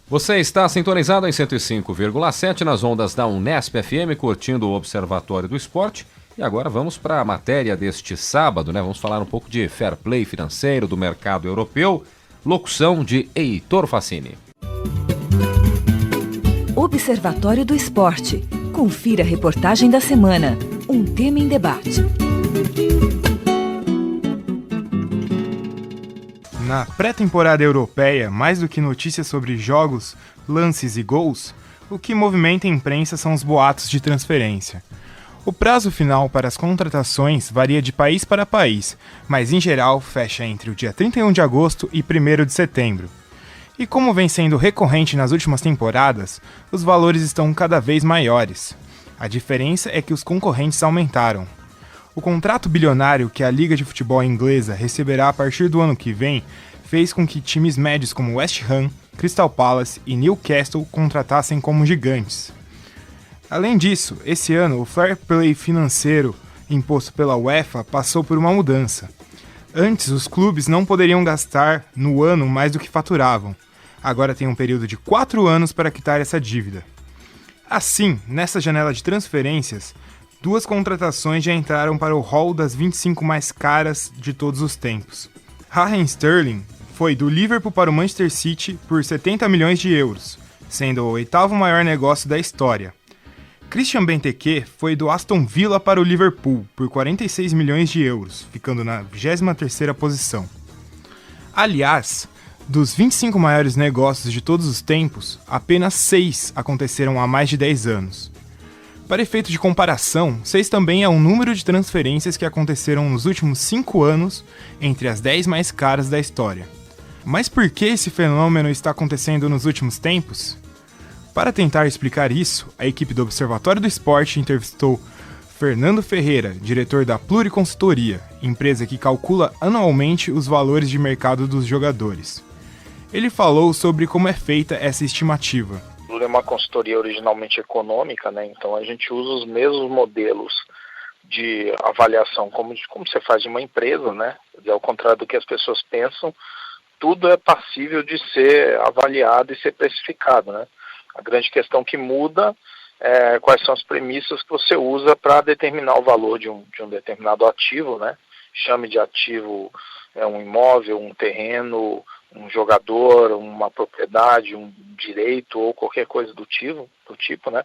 Você está sintonizado em 105,7 nas ondas da Unesp FM, curtindo o Observatório do Esporte. E agora vamos para a matéria deste sábado, né? Vamos falar um pouco de fair play financeiro do mercado europeu. Locução de Heitor Facini. Observatório do Esporte. Confira a reportagem da semana. Um tema em debate. Na pré-temporada europeia, mais do que notícias sobre jogos, lances e gols, o que movimenta a imprensa são os boatos de transferência. O prazo final para as contratações varia de país para país, mas em geral fecha entre o dia 31 de agosto e 1º de setembro. E como vem sendo recorrente nas últimas temporadas, os valores estão cada vez maiores. A diferença é que os concorrentes aumentaram. O contrato bilionário que a Liga de Futebol Inglesa receberá a partir do ano que vem fez com que times médios como West Ham, Crystal Palace e Newcastle contratassem como gigantes. Além disso, esse ano o fair play financeiro imposto pela UEFA passou por uma mudança. Antes, os clubes não poderiam gastar no ano mais do que faturavam. Agora tem um período de 4 anos para quitar essa dívida. Assim, nessa janela de transferências, 2 contratações já entraram para o hall das 25 mais caras de todos os tempos. Raheem Sterling foi do Liverpool para o Manchester City por 70 milhões de euros, sendo o 8º maior negócio da história. Christian Benteke foi do Aston Villa para o Liverpool por 46 milhões de euros, ficando na 23ª posição. Aliás, dos 25 maiores negócios de todos os tempos, apenas 6 aconteceram há mais de 10 anos. Para efeito de comparação, 6 também é o número de transferências que aconteceram nos últimos 5 anos entre as 10 mais caras da história. Mas por que esse fenômeno está acontecendo nos últimos tempos? Para tentar explicar isso, a equipe do Observatório do Esporte entrevistou Fernando Ferreira, diretor da Pluriconsultoria, empresa que calcula anualmente os valores de mercado dos jogadores. Ele falou sobre como é feita essa estimativa. É uma consultoria originalmente econômica, né? Então a gente usa os mesmos modelos de avaliação como você faz de uma empresa, né? Ao contrário do que as pessoas pensam, tudo é passível de ser avaliado e ser precificado, né? A grande questão que muda é quais são as premissas que você usa para determinar o valor de um determinado ativo, né? Chame de ativo um imóvel, um terreno, um jogador, uma propriedade, um direito ou qualquer coisa do tipo, né?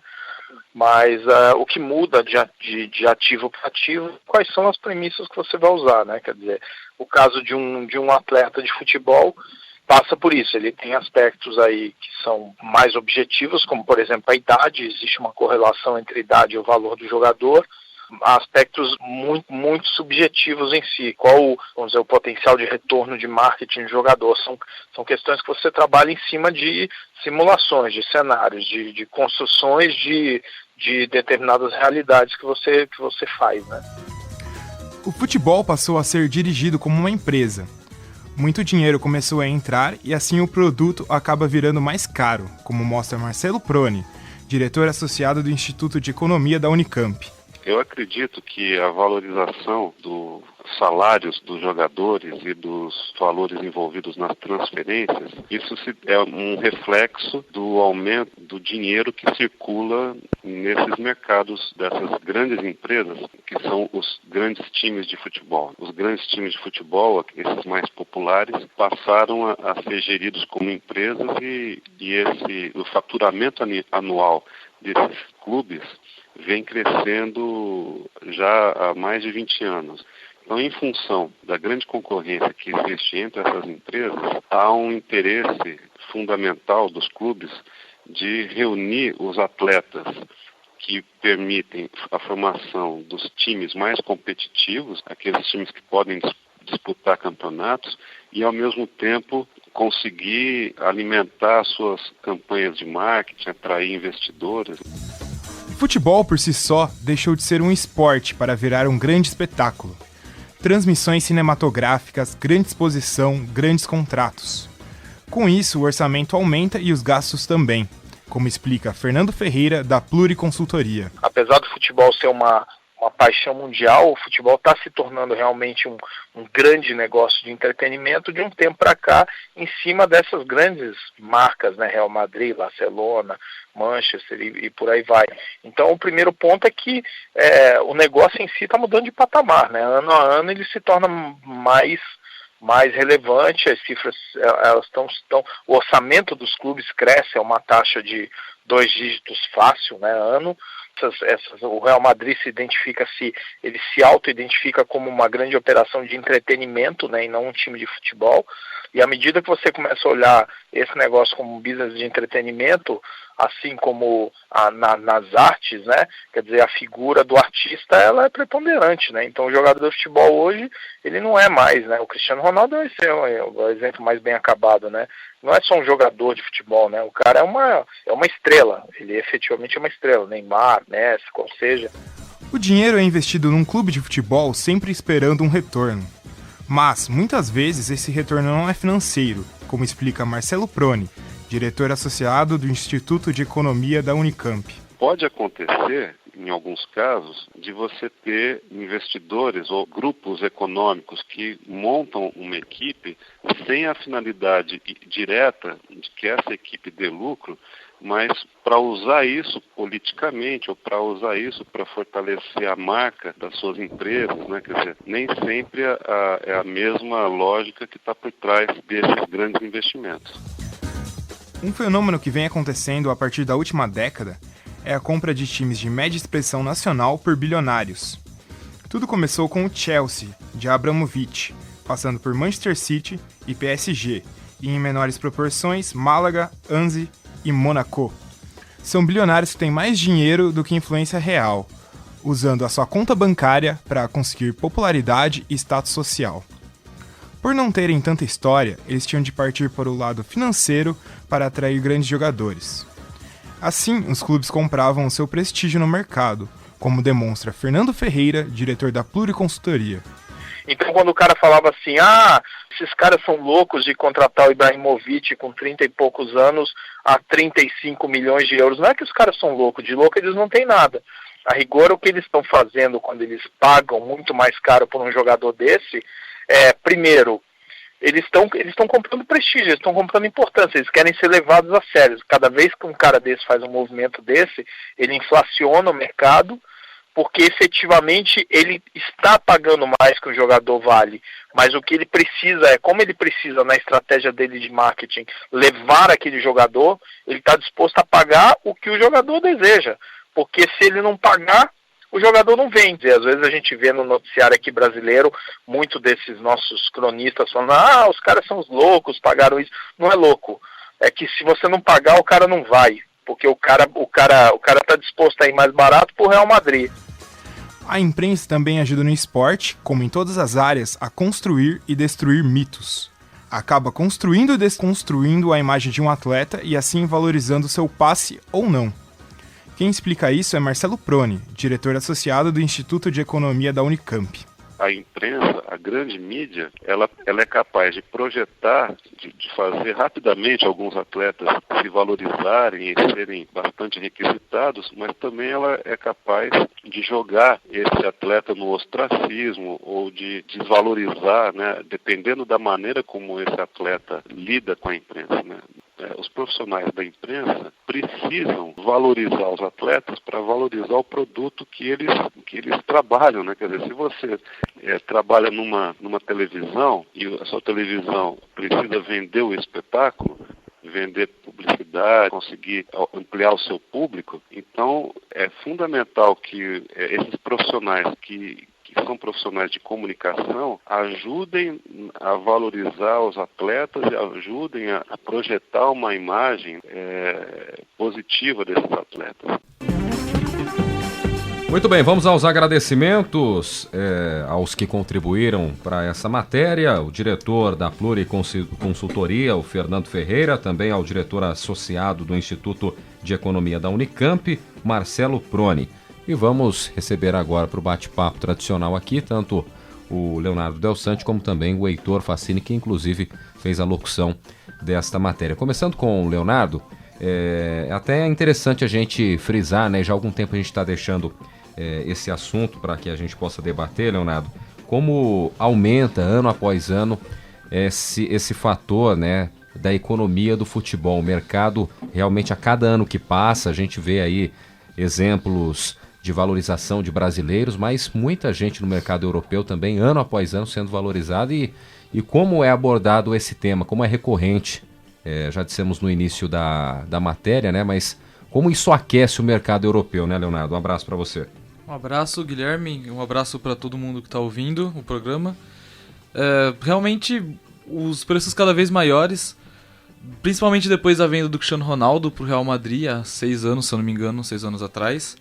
Mas o que muda de ativo para ativo, quais são as premissas que você vai usar, né? Quer dizer, o caso de um atleta de futebol passa por isso, ele tem aspectos aí que são mais objetivos, como por exemplo a idade, existe uma correlação entre a idade e o valor do jogador, aspectos muito, muito subjetivos em si, qual o potencial de retorno de marketing do jogador, são questões que você trabalha em cima de simulações, de cenários, de construções de determinadas realidades que você faz, né? O futebol passou a ser dirigido como uma empresa. Muito dinheiro começou a entrar e assim o produto acaba virando mais caro, como mostra Marcelo Proni, diretor associado do Instituto de Economia da Unicamp. Eu acredito que a valorização dos salários dos jogadores e dos valores envolvidos nas transferências, isso é um reflexo do aumento do dinheiro que circula nesses mercados dessas grandes empresas, que são os grandes times de futebol. Os grandes times de futebol, esses mais populares, passaram a ser geridos como empresas e o faturamento anual desses clubes vem crescendo já há mais de 20 anos. Então, em função da grande concorrência que existe entre essas empresas, há um interesse fundamental dos clubes de reunir os atletas que permitem a formação dos times mais competitivos, aqueles times que podem disputar campeonatos, e ao mesmo tempo conseguir alimentar suas campanhas de marketing, atrair investidores. O futebol por si só deixou de ser um esporte para virar um grande espetáculo. Transmissões cinematográficas, grande exposição, grandes contratos. Com isso, o orçamento aumenta e os gastos também, como explica Fernando Ferreira, da Pluriconsultoria. Apesar do futebol ser uma uma paixão mundial, o futebol está se tornando realmente um grande negócio de entretenimento de um tempo para cá, em cima dessas grandes marcas, né, Real Madrid, Barcelona, Manchester e por aí vai. Então o primeiro ponto é que o negócio em si está mudando de patamar, né? Ano a ano ele se torna mais relevante, as cifras elas estão, o orçamento dos clubes cresce, é uma taxa de 2 dígitos fácil, né, ano. O Real Madrid ele se auto-identifica como uma grande operação de entretenimento, né, e não um time de futebol. E à medida que você começa a olhar esse negócio como um business de entretenimento, assim como nas artes, né, quer dizer, a figura do artista ela é preponderante, né? Então o jogador de futebol hoje, ele não é mais, né? O Cristiano Ronaldo vai ser o exemplo mais bem acabado, né? Não é só um jogador de futebol, né? O cara é uma estrela, ele efetivamente é uma estrela, Neymar, Messi, qual seja. O dinheiro é investido num clube de futebol sempre esperando um retorno. Mas, muitas vezes, esse retorno não é financeiro, como explica Marcelo Proni, diretor associado do Instituto de Economia da Unicamp. Pode acontecer, em alguns casos, de você ter investidores ou grupos econômicos que montam uma equipe sem a finalidade direta de que essa equipe dê lucro, mas para usar isso politicamente ou para usar isso para fortalecer a marca das suas empresas, né? Quer dizer, nem sempre é a mesma lógica que está por trás desses grandes investimentos. Um fenômeno que vem acontecendo a partir da última década é a compra de times de média expressão nacional por bilionários. Tudo começou com o Chelsea, de Abramovich, passando por Manchester City e PSG, e em menores proporções Málaga, Anzi e Monaco. São bilionários que têm mais dinheiro do que influência real, usando a sua conta bancária para conseguir popularidade e status social. Por não terem tanta história, eles tinham de partir para o lado financeiro para atrair grandes jogadores. Assim, os clubes compravam o seu prestígio no mercado, como demonstra Fernando Ferreira, diretor da Pluriconsultoria. Então, quando o cara falava assim, esses caras são loucos de contratar o Ibrahimovic com 30 e poucos anos a 35 milhões de euros, não é que os caras são loucos, de louco eles não têm nada. A rigor, o que eles estão fazendo quando eles pagam muito mais caro por um jogador desse, primeiro, eles estão comprando prestígio, eles estão comprando importância, eles querem ser levados a sério. Cada vez que um cara desse faz um movimento desse, ele inflaciona o mercado, porque efetivamente ele está pagando mais que o jogador vale, mas o que ele precisa como ele precisa na estratégia dele de marketing levar aquele jogador, ele está disposto a pagar o que o jogador deseja, porque se ele não pagar, o jogador não vende. Às vezes a gente vê no noticiário aqui brasileiro, muito desses nossos cronistas falando, os caras são os loucos, pagaram isso. Não é louco, é que se você não pagar, o cara não vai, porque o cara está disposto a ir mais barato pro Real Madrid. A imprensa também ajuda no esporte, como em todas as áreas, a construir e destruir mitos. Acaba construindo e desconstruindo a imagem de um atleta e assim valorizando seu passe ou não. Quem explica isso é Marcelo Proni, diretor associado do Instituto de Economia da Unicamp. A imprensa, a grande mídia, ela é capaz de projetar, de fazer rapidamente alguns atletas se valorizarem e serem bastante requisitados, mas também ela é capaz de jogar esse atleta no ostracismo ou de desvalorizar, né, dependendo da maneira como esse atleta lida com a imprensa, né? Os profissionais da imprensa precisam valorizar os atletas para valorizar o produto que eles trabalham, né? Quer dizer, se você trabalha numa televisão e a sua televisão precisa vender o espetáculo, vender publicidade, conseguir ampliar o seu público, então é fundamental que esses profissionais que são profissionais de comunicação ajudem a valorizar os atletas e ajudem a projetar uma imagem positiva desses atletas. Muito bem, vamos aos agradecimentos aos que contribuíram para essa matéria, o diretor da Pluriconsultoria, o Fernando Ferreira, também ao diretor associado do Instituto de Economia da Unicamp, Marcelo Proni. E vamos receber agora para o bate-papo tradicional aqui, tanto o Leonardo Del Sante como também o Heitor Facini, que inclusive fez a locução desta matéria. Começando com o Leonardo, até é interessante a gente frisar, né? Já há algum tempo a gente está deixando esse assunto para que a gente possa debater, Leonardo, como aumenta ano após ano esse fator, né, da economia do futebol. O mercado, realmente, a cada ano que passa, a gente vê aí exemplos de valorização de brasileiros, mas muita gente no mercado europeu também, ano após ano, sendo valorizada. E como é abordado esse tema, como é recorrente, já dissemos no início da matéria, né, mas como isso aquece o mercado europeu, né, Leonardo? Um abraço para você. Um abraço, Guilherme, um abraço para todo mundo que está ouvindo o programa. Realmente, os preços cada vez maiores, principalmente depois da venda do Cristiano Ronaldo para o Real Madrid há 6 anos, se eu não me engano, 6 anos atrás.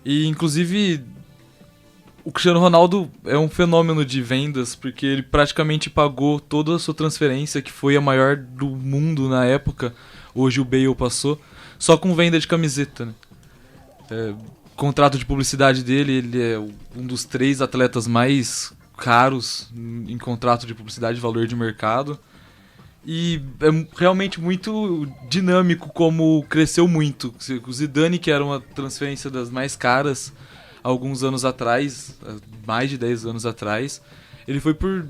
E, inclusive, o Cristiano Ronaldo é um fenômeno de vendas, porque ele praticamente pagou toda a sua transferência, que foi a maior do mundo na época. Hoje o Bale passou, só com venda de camiseta, né? Contrato de publicidade dele, ele é um dos 3 atletas mais caros em contrato de publicidade, valor de mercado. E é realmente muito dinâmico como cresceu muito. O Zidane, que era uma transferência das mais caras há alguns anos atrás, mais de 10 anos atrás, ele foi por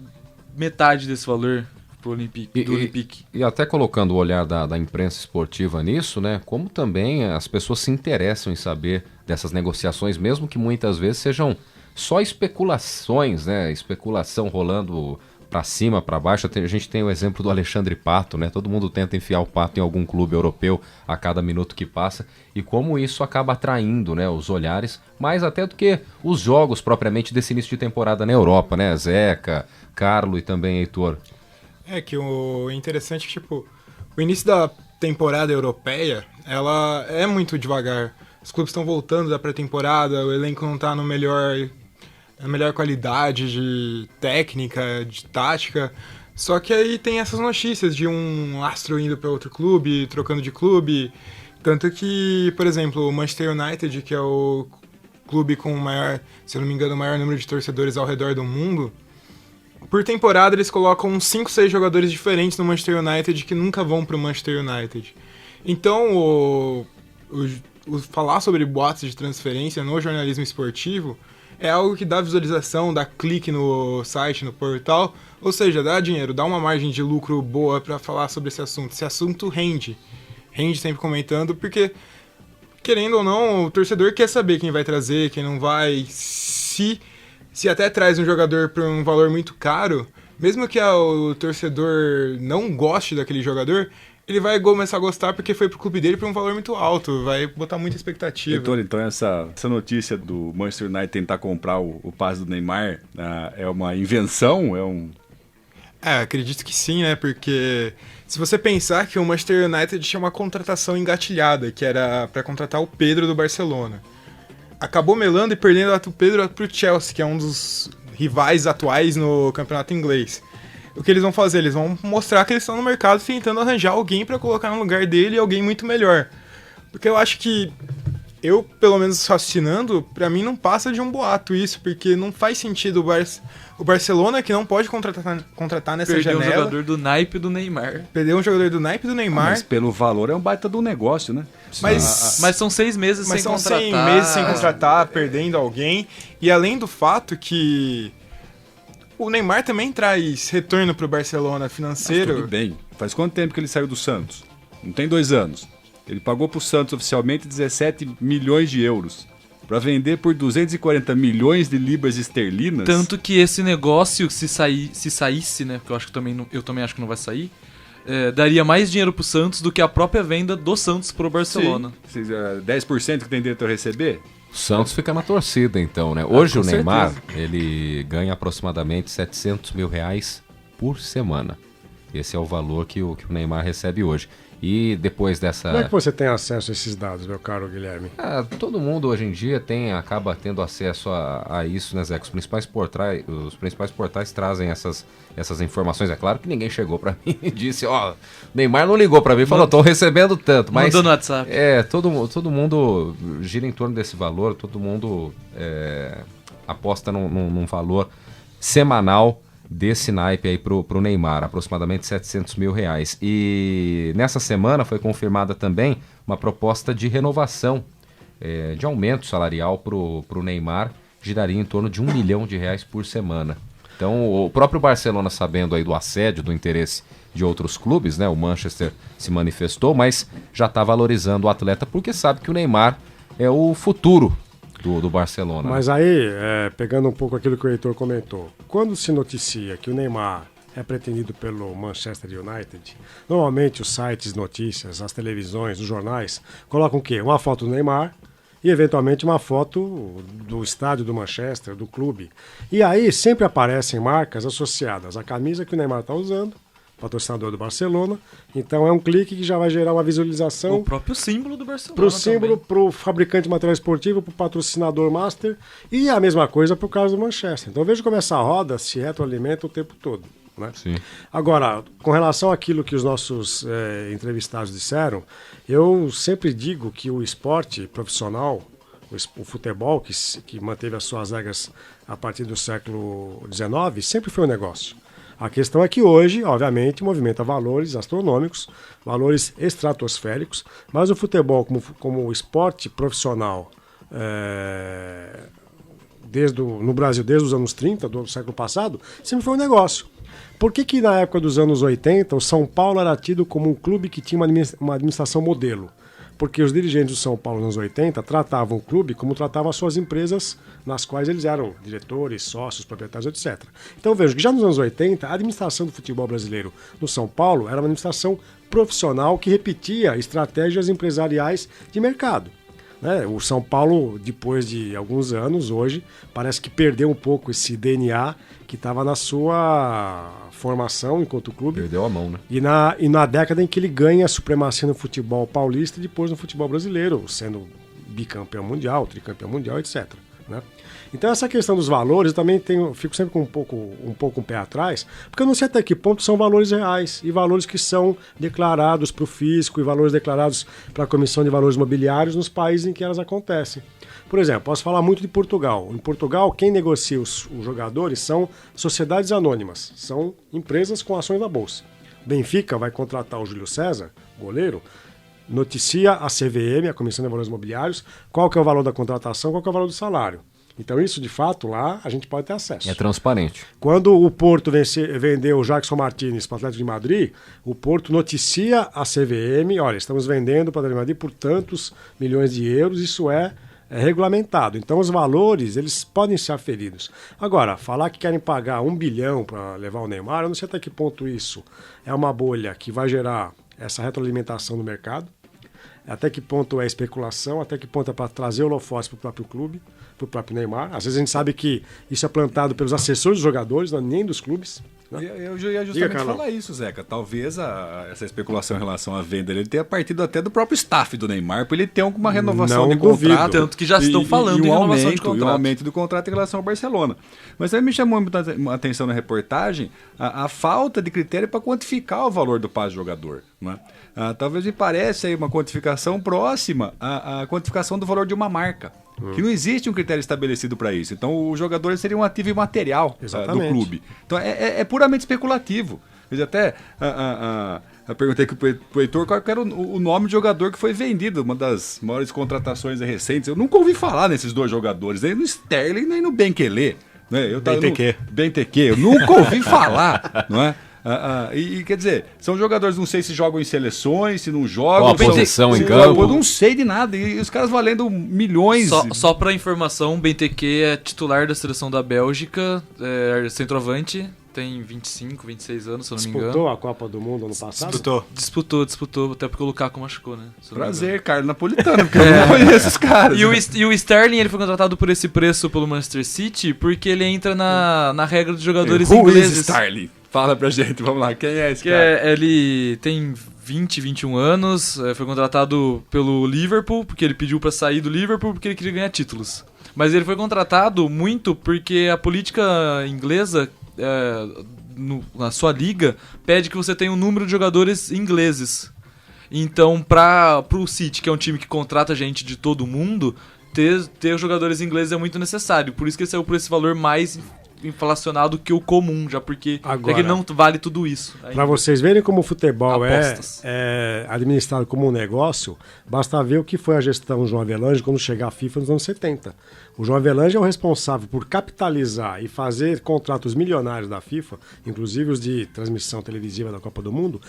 metade desse valor do Olympique. E até colocando o olhar da imprensa esportiva nisso, né? Como também as pessoas se interessam em saber dessas negociações, mesmo que muitas vezes sejam só especulações, né? Especulação rolando para cima, para baixo. A gente tem o exemplo do Alexandre Pato, né? Todo mundo tenta enfiar o Pato em algum clube europeu a cada minuto que passa, e como isso acaba atraindo, né, os olhares, mais até do que os jogos propriamente desse início de temporada na Europa, né? Zeca, Carlo e também Heitor. Que o interessante é que, tipo, o início da temporada europeia, ela é muito devagar. Os clubes estão voltando da pré-temporada, o elenco não está na melhor qualidade de técnica, de tática. Só que aí tem essas notícias de um astro indo para outro clube, trocando de clube. Tanto que, por exemplo, o Manchester United, que é o clube com o maior, se eu não me engano, o maior número de torcedores ao redor do mundo, por temporada eles colocam 5, 6 jogadores diferentes no Manchester United que nunca vão para o Manchester United. Então, falar sobre boatos de transferência no jornalismo esportivo é algo que dá visualização, dá clique no site, no portal, ou seja, dá dinheiro, dá uma margem de lucro boa para falar sobre esse assunto. Esse assunto rende sempre comentando, porque, querendo ou não, o torcedor quer saber quem vai trazer, quem não vai. Se até traz um jogador por um valor muito caro, mesmo que o torcedor não goste daquele jogador, ele vai começar a gostar porque foi pro clube dele por um valor muito alto, vai botar muita expectativa. Então essa notícia do Manchester United tentar comprar o passe do Neymar é uma invenção? Acredito que sim, né? Porque se você pensar que o Manchester United tinha uma contratação engatilhada, que era para contratar o Pedro do Barcelona. Acabou melando e perdendo o Pedro pro Chelsea, que é um dos rivais atuais no campeonato inglês. O que eles vão fazer? Eles vão mostrar que eles estão no mercado tentando arranjar alguém para colocar no lugar dele e alguém muito melhor. Porque eu acho que, pelo menos raciocinando, para mim não passa de um boato isso, porque não faz sentido o Barcelona, que não pode contratar nessa janela. Perdeu um jogador do naipe do Neymar. Mas pelo valor é um baita do negócio, né? Mas são 6 meses sem contratar. Mas são 6 meses sem contratar, perdendo alguém. E além do fato que o Neymar também traz retorno pro Barcelona financeiro. Mas tudo bem. Faz quanto tempo que ele saiu do Santos? Não tem 2 anos. Ele pagou pro Santos oficialmente 17 milhões de euros. Para vender por 240 milhões de libras esterlinas. Tanto que esse negócio, se saísse, né? Porque eu também acho que não vai sair. Daria mais dinheiro pro Santos do que a própria venda do Santos pro Barcelona. Sim. 10% que tem direito a receber? O Santos fica na torcida, então, né? Hoje o Neymar, certeza. ele ganha aproximadamente 700 mil reais por semana. Esse é o valor que o Neymar recebe hoje. E depois dessa... Como é que você tem acesso a esses dados, meu caro Guilherme? Todo mundo hoje em dia acaba tendo acesso a isso, né, Zé? Os principais portais trazem essas informações. É claro que ninguém chegou pra mim e disse, Neymar não ligou pra mim e falou, tô recebendo tanto. Mas mandou no WhatsApp. Todo mundo gira em torno desse valor, todo mundo aposta num valor semanal desse naipe aí pro Neymar, aproximadamente 700 mil reais. E nessa semana foi confirmada também uma proposta de renovação de aumento salarial para o Neymar giraria em torno de R$1 milhão por semana. Então, o próprio Barcelona, sabendo aí do assédio, do interesse de outros clubes, né? O Manchester se manifestou, mas já está valorizando o atleta porque sabe que o Neymar é o futuro do Barcelona. Mas aí, pegando um pouco aquilo que o Heitor comentou, quando se noticia que o Neymar é pretendido pelo Manchester United, normalmente os sites de notícias, as televisões, os jornais, colocam o quê? Uma foto do Neymar e, eventualmente, uma foto do estádio do Manchester, do clube. E aí sempre aparecem marcas associadas à camisa que o Neymar está usando, patrocinador do Barcelona. Então é um clique que já vai gerar uma visualização. O próprio símbolo do Barcelona. Para o símbolo, para o fabricante de material esportivo, para o patrocinador master. E a mesma coisa para o caso do Manchester. Então veja como essa roda se retroalimenta o tempo todo. Né? Sim. Agora, com relação àquilo que os nossos entrevistados disseram, eu sempre digo que o esporte profissional, o futebol, que manteve as suas regras a partir do século XIX, sempre foi um negócio. A questão é que hoje, obviamente, movimenta valores astronômicos, valores estratosféricos, mas o futebol como esporte profissional no Brasil desde os anos 30 do século passado, sempre foi um negócio. Por que na época dos anos 80 o São Paulo era tido como um clube que tinha uma administração modelo? Porque os dirigentes do São Paulo nos anos 80 tratavam o clube como tratavam as suas empresas nas quais eles eram diretores, sócios, proprietários, etc. Então vejo que já nos anos 80 a administração do futebol brasileiro no São Paulo era uma administração profissional que repetia estratégias empresariais de mercado. O São Paulo, depois de alguns anos, hoje, parece que perdeu um pouco esse DNA que estava na sua formação enquanto clube. Perdeu a mão, né? E na década em que ele ganha a supremacia no futebol paulista e depois no futebol brasileiro, sendo bicampeão mundial, tricampeão mundial, etc. Né? Então essa questão dos valores, eu também fico sempre com um pouco um pé atrás, porque eu não sei até que ponto são valores reais e valores que são declarados para o fisco e valores declarados para a Comissão de Valores Mobiliários nos países em que elas acontecem. Por exemplo, posso falar muito de Portugal. Em Portugal, quem negocia os jogadores são sociedades anônimas, são empresas com ações na bolsa. Benfica vai contratar o Júlio César, goleiro, noticia a CVM, a Comissão de Valores Mobiliários, qual que é o valor da contratação, qual que é o valor do salário. Então isso, de fato, lá a gente pode ter acesso. É transparente. Quando o Porto vendeu o Jackson Martínez para o Atlético de Madrid, o Porto noticia a CVM, olha, estamos vendendo para o Atlético de Madrid por tantos milhões de euros, isso é regulamentado. Então os valores, eles podem ser aferidos. Agora, falar que querem pagar 1 bilhão para levar o Neymar, eu não sei até que ponto isso é uma bolha que vai gerar essa retroalimentação no mercado, até que ponto é especulação, até que ponto é para trazer holofotes para o próprio clube, para o próprio Neymar. Às vezes a gente sabe que isso é plantado pelos assessores dos jogadores, não nem dos clubes. Né? Eu ia justamente falar isso, Zeca. Talvez essa especulação em relação à venda dele tenha partido até do próprio staff do Neymar, para ele ter uma renovação de contrato. Tanto que já estão falando em renovação de contrato. E um aumento do contrato em relação ao Barcelona. Mas também me chamou muita atenção na reportagem a falta de critério para quantificar o valor do passe do jogador. Né? Talvez me pareça aí uma quantificação próxima à quantificação do valor de uma marca. Que não existe um critério estabelecido para isso. Então o jogador seria um ativo imaterial do clube. Então é puramente especulativo. Eu até eu perguntei aqui pro Heitor qual era o nome do jogador que foi vendido, uma das maiores contratações recentes. Eu nunca ouvi falar nesses dois jogadores, nem no Sterling nem no Benteke. Né? Benteke, eu nunca ouvi falar, não é? E quer dizer, são jogadores, não sei se jogam em seleções, se não jogam. Qual a posição em campo? Eu não sei de nada. E os caras valendo milhões. Só pra informação, o Benteke é titular da seleção da Bélgica, centroavante, tem 25, 26 anos, se eu não me engano. Disputou a Copa do Mundo ano passado? Disputou, até porque o Lukaku machucou, né? Prazer, Carlos Napolitano, porque eu não conheço os caras. E o Sterling, ele foi contratado por esse preço pelo Manchester City, porque ele entra na regra dos jogadores ingleses. Sterling? Fala pra gente, vamos lá, quem é esse cara? Ele tem 20, 21 anos, foi contratado pelo Liverpool, porque ele pediu pra sair do Liverpool porque ele queria ganhar títulos. Mas ele foi contratado muito porque a política inglesa, na sua liga, pede que você tenha um número de jogadores ingleses. Então, pro City, que é um time que contrata gente de todo mundo, ter jogadores ingleses é muito necessário. Por isso que ele saiu por esse valor mais inflacionado que o comum, já porque Agora, é que não vale tudo isso. Para vocês verem como o futebol Apostas. é administrado como um negócio, basta ver o que foi a gestão do João Avelange quando chegar à FIFA nos anos 70. O João Avelange é o responsável por capitalizar e fazer contratos milionários da FIFA, inclusive os de transmissão televisiva da Copa do Mundo,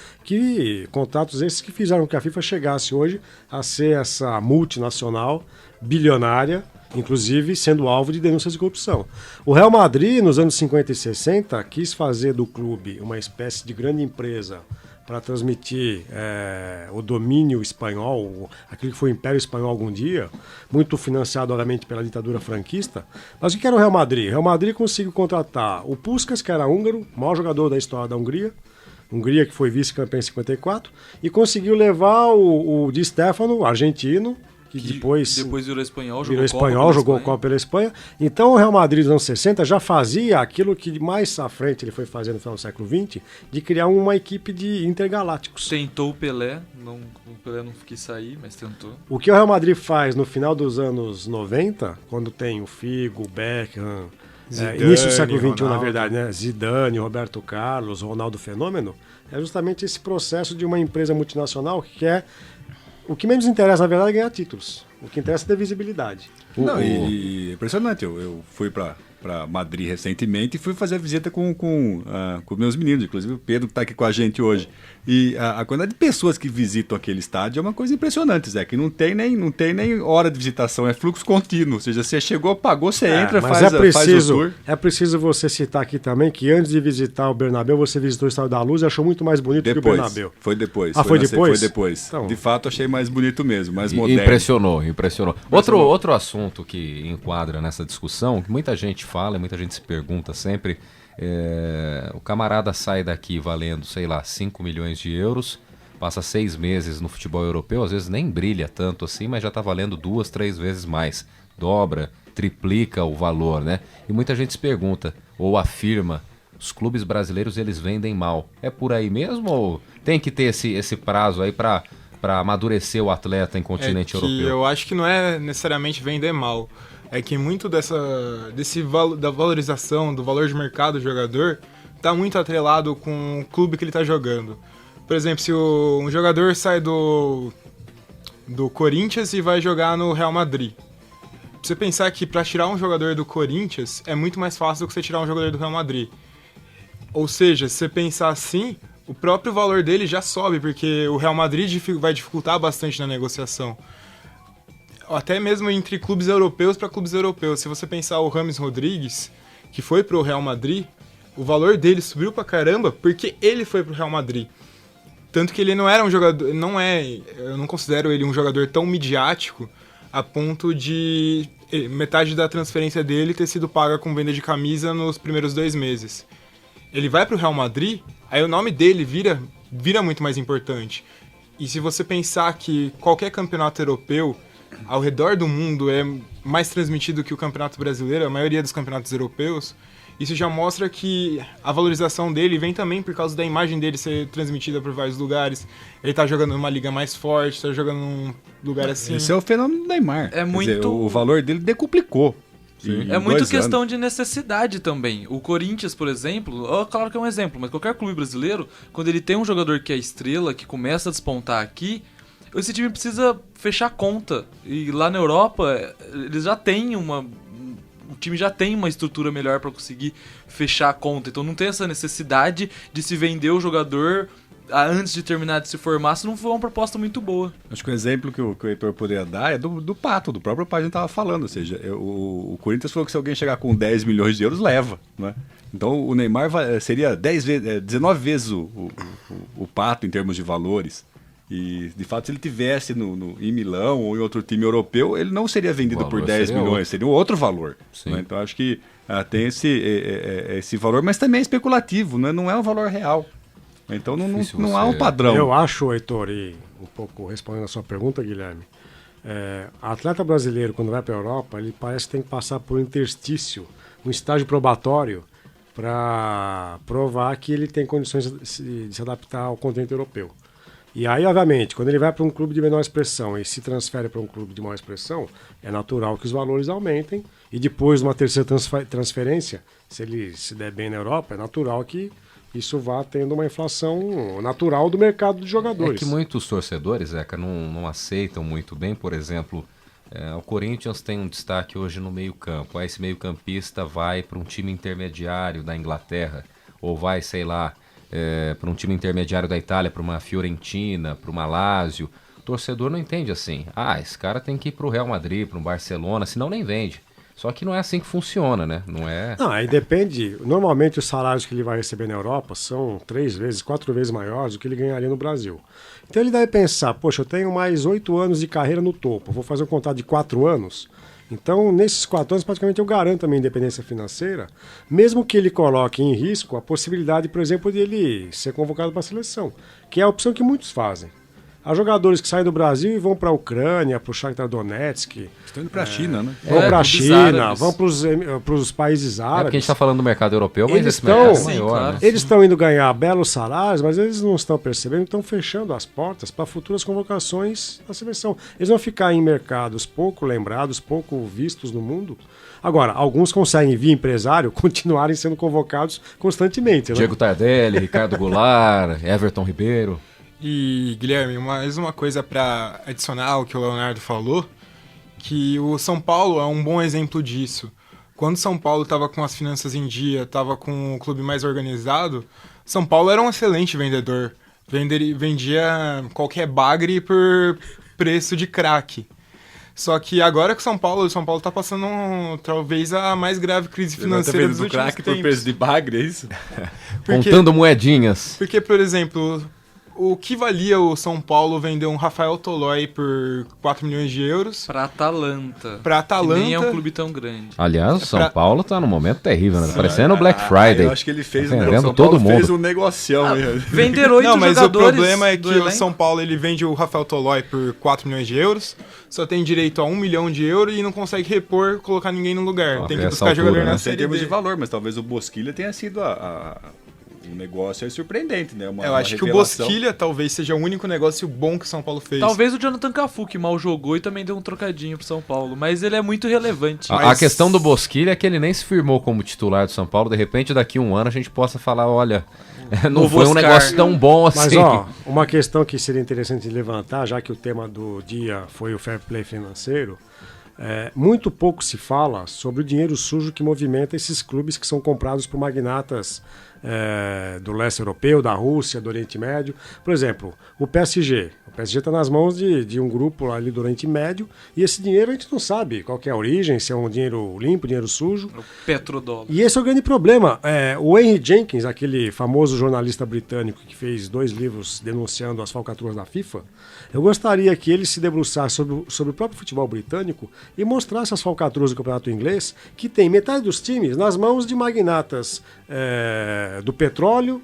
contratos esses que fizeram que a FIFA chegasse hoje a ser essa multinacional bilionária, inclusive sendo alvo de denúncias de corrupção. O Real Madrid, nos anos 50 e 60, quis fazer do clube uma espécie de grande empresa para transmitir o domínio espanhol, aquilo que foi o Império Espanhol algum dia, muito financiado, obviamente, pela ditadura franquista. Mas o que era o Real Madrid? O Real Madrid conseguiu contratar o Puskás, que era húngaro, o maior jogador da história da Hungria, que foi vice-campeão em 54, e conseguiu levar o Di Stéfano, argentino, que depois virou espanhol, jogou Copa pela Espanha. Então o Real Madrid nos anos 60 já fazia aquilo que mais à frente ele foi fazendo no final do século XX, de criar uma equipe de intergalácticos. Tentou o Pelé não quis sair, mas tentou. O que o Real Madrid faz no final dos anos 90, quando tem o Figo, o Beckham, Zidane, início do século XXI, Ronaldo. na verdade, né? Zidane, Roberto Carlos, Ronaldo Fenômeno, é justamente esse processo de uma empresa multinacional que quer... O que menos interessa, na verdade, é ganhar títulos. O que interessa é ter visibilidade. Não, e é impressionante. Eu fui para Madrid recentemente e fui fazer a visita com meus meninos, inclusive o Pedro, que está aqui com a gente hoje. E a quantidade de pessoas que visitam aquele estádio é uma coisa impressionante, Zé, que não tem nem hora de visitação, é fluxo contínuo. Ou seja, você chegou, pagou, você entra, mas faz o tour. É preciso você citar aqui também que antes de visitar o Bernabéu, você visitou o Estádio da Luz e achou muito mais bonito que o Bernabéu. Foi depois. Foi depois? Foi depois. Então, de fato, achei mais bonito mesmo, mais moderno. Impressionou. Outro assunto que enquadra nessa discussão, que muita gente fala e muita gente se pergunta sempre, o camarada sai daqui valendo, sei lá, 5 milhões de euros, passa 6 meses no futebol europeu, às vezes nem brilha tanto assim, mas já está valendo 2, 3 vezes mais. Dobra, triplica o valor, né? E muita gente se pergunta, ou afirma, os clubes brasileiros eles vendem mal. É por aí mesmo ou tem que ter esse prazo aí para amadurecer o atleta em continente europeu? Eu acho que não é necessariamente vender mal. É que muito da valorização, do valor de mercado do jogador, está muito atrelado com o clube que ele está jogando. Por exemplo, se um jogador sai do Corinthians e vai jogar no Real Madrid. Você pensar que para tirar um jogador do Corinthians é muito mais fácil do que você tirar um jogador do Real Madrid. Ou seja, se você pensar assim, o próprio valor dele já sobe, porque o Real Madrid vai dificultar bastante na negociação. Até mesmo entre clubes europeus para clubes europeus. Se você pensar o James Rodrigues, que foi pro Real Madrid, o valor dele subiu pra caramba porque ele foi pro Real Madrid. Tanto que ele não era um jogador, eu não considero ele um jogador tão midiático a ponto de metade da transferência dele ter sido paga com venda de camisa nos primeiros 2 meses. Ele vai pro Real Madrid, aí o nome dele vira muito mais importante. E se você pensar que qualquer campeonato europeu ao redor do mundo é mais transmitido que o Campeonato Brasileiro, a maioria dos campeonatos europeus, isso já mostra que a valorização dele vem também por causa da imagem dele ser transmitida por vários lugares. Ele tá jogando numa liga mais forte, tá jogando num lugar assim. Esse é o fenômeno do Neymar. É muito... Quer dizer, o valor dele decuplicou. É muito questão de necessidade também. O Corinthians, por exemplo, claro que é um exemplo, mas qualquer clube brasileiro, quando ele tem um jogador que é estrela, que começa a despontar aqui, esse time precisa fechar a conta. E lá na Europa, eles já têm o time já tem uma estrutura melhor para conseguir fechar a conta. Então não tem essa necessidade de se vender o jogador antes de terminar de se formar, se não for uma proposta muito boa. Acho que o exemplo que o Heitor poderia dar é do Pato, do próprio Pato que a gente estava falando. Ou seja, o Corinthians falou que se alguém chegar com 10 milhões de euros, leva. Né? Então o Neymar seria 19 vezes o Pato em termos de valores. E, de fato, se ele tivesse em Milão ou em outro time europeu, ele não seria vendido por 10 milhões, seria um outro valor. Né? Então, acho que tem esse valor, mas também é especulativo, né? Não é um valor real. Então, não há um padrão. Eu acho, Heitor, e um pouco respondendo a sua pergunta, Guilherme, atleta brasileiro, quando vai para a Europa, ele parece que tem que passar por um interstício, um estágio probatório, para provar que ele tem condições de se adaptar ao continente europeu. E aí, obviamente, quando ele vai para um clube de menor expressão e se transfere para um clube de maior expressão, é natural que os valores aumentem. E depois de uma terceira transferência, se ele se der bem na Europa, é natural que isso vá tendo uma inflação natural do mercado de jogadores. É que muitos torcedores, Zeca, não aceitam muito bem, por exemplo, o Corinthians tem um destaque hoje no meio-campo. Aí esse meio-campista vai para um time intermediário da Inglaterra, ou vai, sei lá, para um time intermediário da Itália, para uma Fiorentina, para uma Lazio. O torcedor não entende assim. Esse cara tem que ir para o Real Madrid, para um Barcelona, senão nem vende. Só que não é assim que funciona, né? Não é... Não, aí depende. Normalmente os salários que ele vai receber na Europa são 3 vezes, 4 vezes maiores do que ele ganharia no Brasil. Então ele deve pensar, poxa, eu tenho mais 8 anos de carreira no topo, vou fazer um contrato de 4 anos. Então, nesses 4 anos, praticamente eu garanto a minha independência financeira, mesmo que ele coloque em risco a possibilidade, por exemplo, de ele ser convocado para a seleção, que é a opção que muitos fazem. Há jogadores que saem do Brasil e vão para a Ucrânia, para o Shakhtar Donetsk. Estão indo para a China, né? Vão para a China, vão para os países árabes. Porque a gente está falando do mercado europeu, mas eles esse mercado é maior. claro. Né? Eles estão indo ganhar belos salários, mas eles não estão percebendo, estão fechando as portas para futuras convocações da seleção. Eles vão ficar em mercados pouco lembrados, pouco vistos no mundo. Agora, alguns conseguem, via empresário, continuarem sendo convocados constantemente. Né? Diego Tardelli, Ricardo Goulart, Everton Ribeiro. E, Guilherme, mais uma coisa para adicionar ao que o Leonardo falou, que o São Paulo é um bom exemplo disso. Quando São Paulo estava com as finanças em dia, estava com o clube mais organizado, São Paulo era um excelente vendedor. Vendia qualquer bagre por preço de craque. Só que agora que o São Paulo está passando talvez a mais grave crise financeira dos últimos craque tempos. por preço de bagre, é isso? Contando moedinhas. Porque, por exemplo, o que valia o São Paulo vender um Rafael Tolói por 4 milhões de euros? Pra Atalanta. Que nem é um clube tão grande. Aliás, o São Paulo tá num momento terrível, né? Tá parecendo o Black Friday. Eu acho que ele fez vendendo todo mundo. Fez um negocião. Vender 8 Não, mas jogadores. o problema é que do o elenco. São Paulo ele vende o Rafael Tolói por 4 milhões de euros, só tem direito a 1 milhão de euros e não consegue repor, colocar ninguém no lugar. Tem que essa buscar altura, jogador né? na Em Série termos B. de valor, mas talvez o Bosquilha tenha sido um negócio aí surpreendente, né? Eu acho que o revelação. Bosquilha talvez seja o único negócio bom que o São Paulo fez. Talvez o Jonathan Cafu, que mal jogou e também deu um trocadinho pro São Paulo. Mas ele é muito relevante. A questão do Bosquilha é que ele nem se firmou como titular do São Paulo. De repente, daqui a um ano, a gente possa falar, olha, não foi um negócio tão bom assim. Mas, ó, uma questão que seria interessante de levantar, já que o tema do dia foi o fair play financeiro, muito pouco se fala sobre o dinheiro sujo que movimenta esses clubes que são comprados por magnatas do leste europeu, da Rússia, do Oriente Médio. Por exemplo, o PSG. O PSG está nas mãos de um grupo ali do Oriente Médio e esse dinheiro a gente não sabe qual que é a origem, se é um dinheiro limpo, dinheiro sujo. O petrodólar. E esse é o grande problema. O Henry Jenkins, aquele famoso jornalista britânico que fez 2 livros denunciando as falcatruas da FIFA, eu gostaria que ele se debruçasse sobre o próprio futebol britânico e mostrasse as falcatruas do campeonato inglês, que tem metade dos times nas mãos de magnatas do petróleo,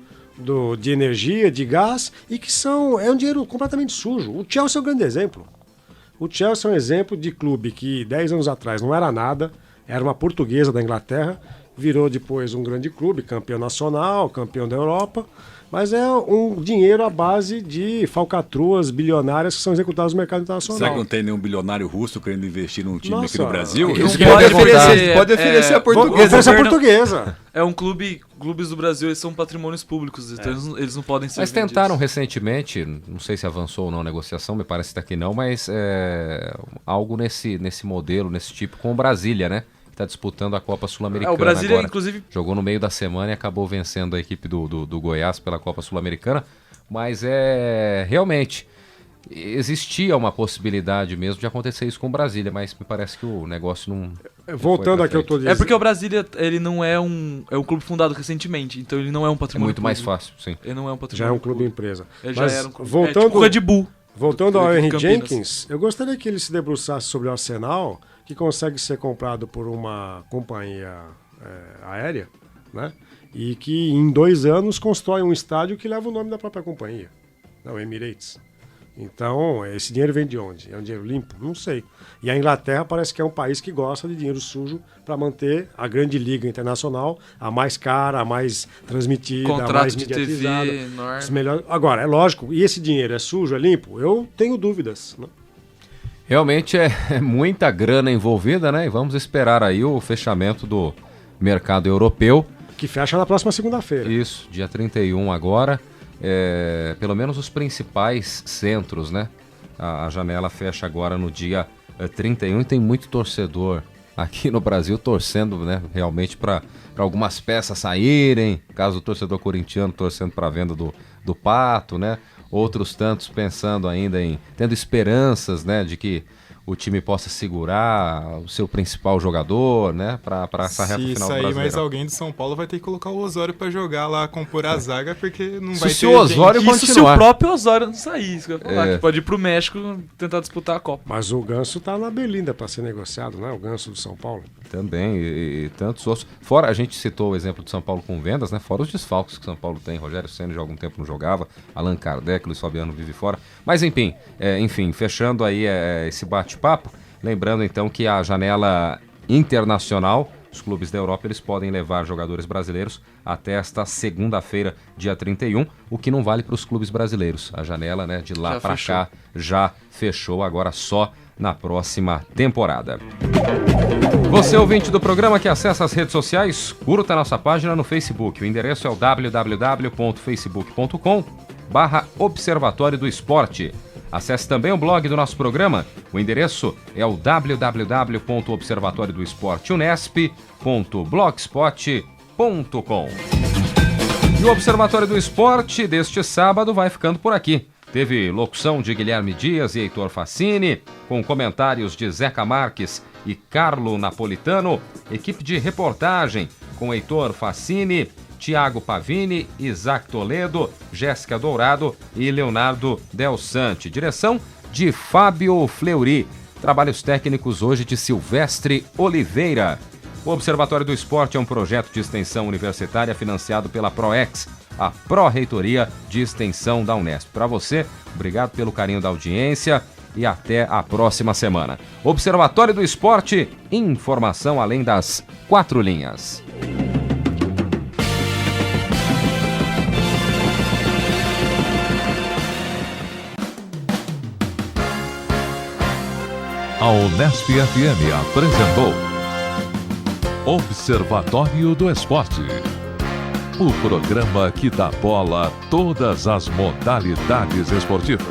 de energia, de gás, e que é um dinheiro completamente sujo. O Chelsea é um grande exemplo. O Chelsea é um exemplo de clube que 10 anos atrás não era nada, era uma portuguesa da Inglaterra, virou depois um grande clube, campeão nacional, campeão da Europa, mas é um dinheiro à base de falcatruas bilionárias que são executadas no mercado internacional. Será que não tem nenhum bilionário russo querendo investir num time aqui Nossa, no Brasil? não Isso pode oferecer a portuguesa. Oferece a portuguesa. É um clubes do Brasil, eles são patrimônios públicos, então eles não podem ser Mas vendidos. tentaram recentemente, não sei se avançou ou não a negociação, me parece que aqui não, mas algo nesse modelo, nesse tipo, com o Brasília, né? Que está disputando a Copa Sul-Americana o Brasília, agora. inclusive... Jogou no meio da semana e acabou vencendo a equipe do Goiás pela Copa Sul-Americana. Mas realmente, existia uma possibilidade mesmo de acontecer isso com o Brasília, mas me parece que o negócio não... Voltando aqui, eu estou dizendo... É porque o Brasília, ele não é um clube fundado recentemente, então ele não é um É patrimônio muito mais público. fácil, sim. Ele não é um patrimônio Já é um clube público. empresa. Ele Mas já era um clube. voltando, tipo o Red Bull. Voltando ao de Henry Campinas. Jenkins, eu gostaria que ele se debruçasse sobre o Arsenal, que consegue ser comprado por uma companhia aérea, né? E que em 2 anos constrói um estádio que leva o nome da própria companhia, o Emirates. Então, esse dinheiro vem de onde? É um dinheiro limpo? Não sei. E a Inglaterra parece que é um país que gosta de dinheiro sujo para manter a grande liga internacional, a mais cara, a mais transmitida, Contrato a mais de mediatizada. TV enorme. Os melhores... Agora, é lógico, e esse dinheiro é sujo, é limpo? Eu tenho dúvidas, né? Realmente é muita grana envolvida, né? E vamos esperar aí o fechamento do mercado europeu. Que fecha na próxima segunda-feira. Isso, dia 31 agora. Pelo menos os principais centros, né? A janela fecha agora no dia 31 e tem muito torcedor aqui no Brasil torcendo, né? Realmente para algumas peças saírem. Caso o torcedor corintiano torcendo para a venda do Pato, né? Outros tantos pensando ainda tendo esperanças, né? De que o time possa segurar o seu principal jogador, né? Para essa reta final do Isso aí, Brasileirão. mas alguém do São Paulo vai ter que colocar o Osório pra jogar lá, compor a zaga, porque não vai ter Se o Osório gente. Isso se o próprio Osório não sair, isso que eu ia falar, que pode ir pro México tentar disputar a Copa. Mas o Ganso tá na Belinda para ser negociado, né? O Ganso do São Paulo. Também, e tantos outros. Fora, a gente citou o exemplo de São Paulo com vendas, né? Fora os desfalques que São Paulo tem. Rogério Ceni já há algum tempo não jogava, Allan Kardec, Luiz Fabiano vive fora. Mas enfim, fechando aí esse bate-papo, lembrando então que a janela internacional, os clubes da Europa, eles podem levar jogadores brasileiros até esta segunda-feira, dia 31, o que não vale para os clubes brasileiros. A janela, né, de lá para cá já fechou, agora só na próxima temporada. Você, ouvinte do programa que acessa as redes sociais, curta a nossa página no Facebook. O endereço é o www.facebook.com/Observatório do Esporte. Acesse também o blog do nosso programa. O endereço é o www.observatoriodoesporteunesp.blogspot.com. E o Observatório do Esporte deste sábado vai ficando por aqui. Teve locução de Guilherme Dias e Heitor Facini, com comentários de Zeca Marques e Carlo Napolitano, equipe de reportagem com Heitor Facini, Tiago Pavini, Isaac Toledo, Jéssica Dourado e Leonardo Del Sante. Direção de Fábio Fleury. Trabalhos técnicos hoje de Silvestre Oliveira. O Observatório do Esporte é um projeto de extensão universitária financiado pela ProEx, a Pró-Reitoria de Extensão da Unesp. Para você, obrigado pelo carinho da audiência e até a próxima semana. Observatório do Esporte, informação além das 4 linhas. A Unesp FM apresentou Observatório do Esporte, o programa que dá bola a todas as modalidades esportivas.